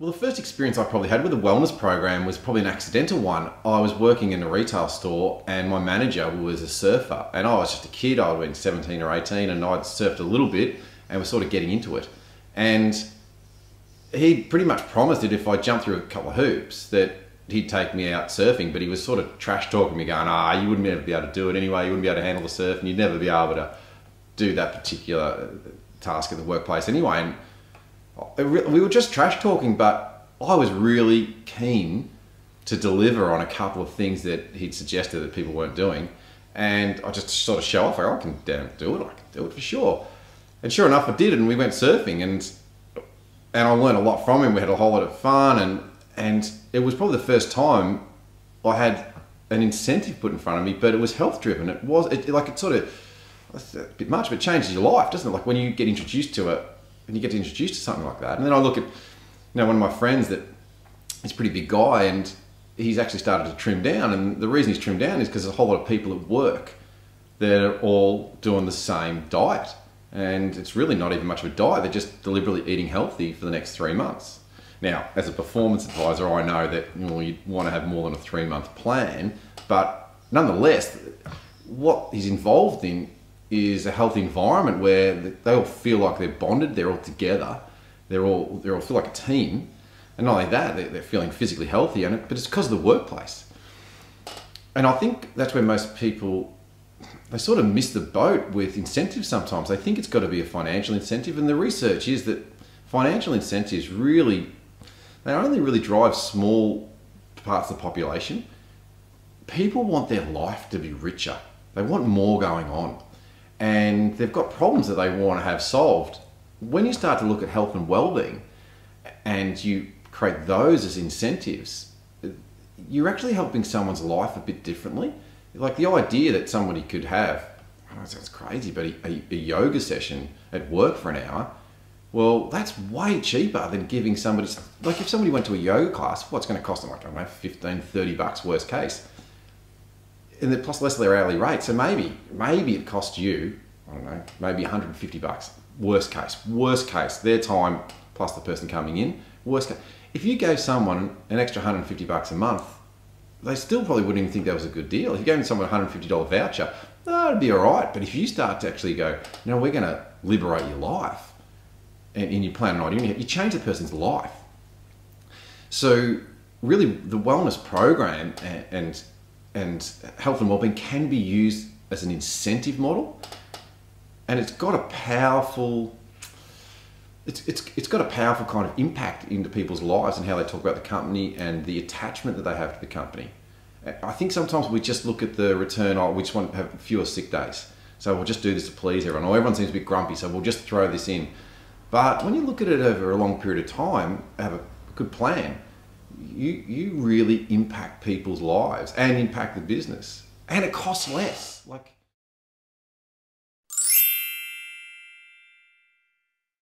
Well, the first experience I probably had with a wellness program was probably an accidental one. I was working in a retail store and my manager was a surfer, and I was just a kid. I would have been 17 or 18 and I'd surfed a little bit and was sort of getting into it. And he pretty much promised that if I jumped through a couple of hoops that he'd take me out surfing, but he was sort of trash talking me, going, you wouldn't ever be able to do it anyway, you wouldn't be able to handle the surf and you'd never be able to do that particular task at the workplace anyway. And we were just trash talking, but I was really keen to deliver on a couple of things that he'd suggested that people weren't doing. And I just sort of show off, I can do it, I can do it for sure. And sure enough, I did it, and we went surfing, and I learned a lot from him. We had a whole lot of fun, and it was probably the first time I had an incentive put in front of me, but it was health driven. It's a bit much, but it changes your life, doesn't it? Like when you get introduced to it, and you get introduced to something like that. And then I look at, one of my friends that is a pretty big guy, and he's actually started to trim down. And the reason he's trimmed down is because there's a whole lot of people at work that are all doing the same diet. And it's really not even much of a diet. They're just deliberately eating healthy for the next 3 months. Now, as a performance advisor, I know that you want to have more than a 3-month plan, but nonetheless, what he's involved in is a healthy environment where they all feel like they're bonded, they're all together, they all feel like a team. And not only that, they're feeling physically healthy, but it's because of the workplace. And I think that's where most people, they sort of miss the boat with incentives sometimes. They think it's got to be a financial incentive, and the research is that financial incentives they only really drive small parts of the population. People want their life to be richer. They want more going on. And they've got problems that they want to have solved. When you start to look at health and well-being and you create those as incentives, you're actually helping someone's life a bit differently. Like the idea that somebody could have, it sounds crazy, but a yoga session at work for an hour, well, that's way cheaper than giving somebody, like if somebody went to a yoga class, what's going to cost them, like, I don't know, 15, 30 bucks worst case. And then plus less of their hourly rate. So maybe it costs you, I don't know, maybe 150 bucks. Worst case, their time plus the person coming in. Worst case. If you gave someone an extra 150 bucks a month, they still probably wouldn't even think that was a good deal. If you gave someone a $150 voucher, it'd be all right. But if you start to actually go, we're going to liberate your life, and you plan an idea, you change the person's life. So really, the wellness program and health and wellbeing can be used as an incentive model, and it's got a powerful kind of impact into people's lives and how they talk about the company and the attachment that they have to the company. I think sometimes we just look at the return, we just want to have fewer sick days, so we'll just do this to please everyone, or everyone seems a bit grumpy, so we'll just throw this in. But when you look at it over a long period of time, have a good plan, you really impact people's lives and impact the business, and it costs less.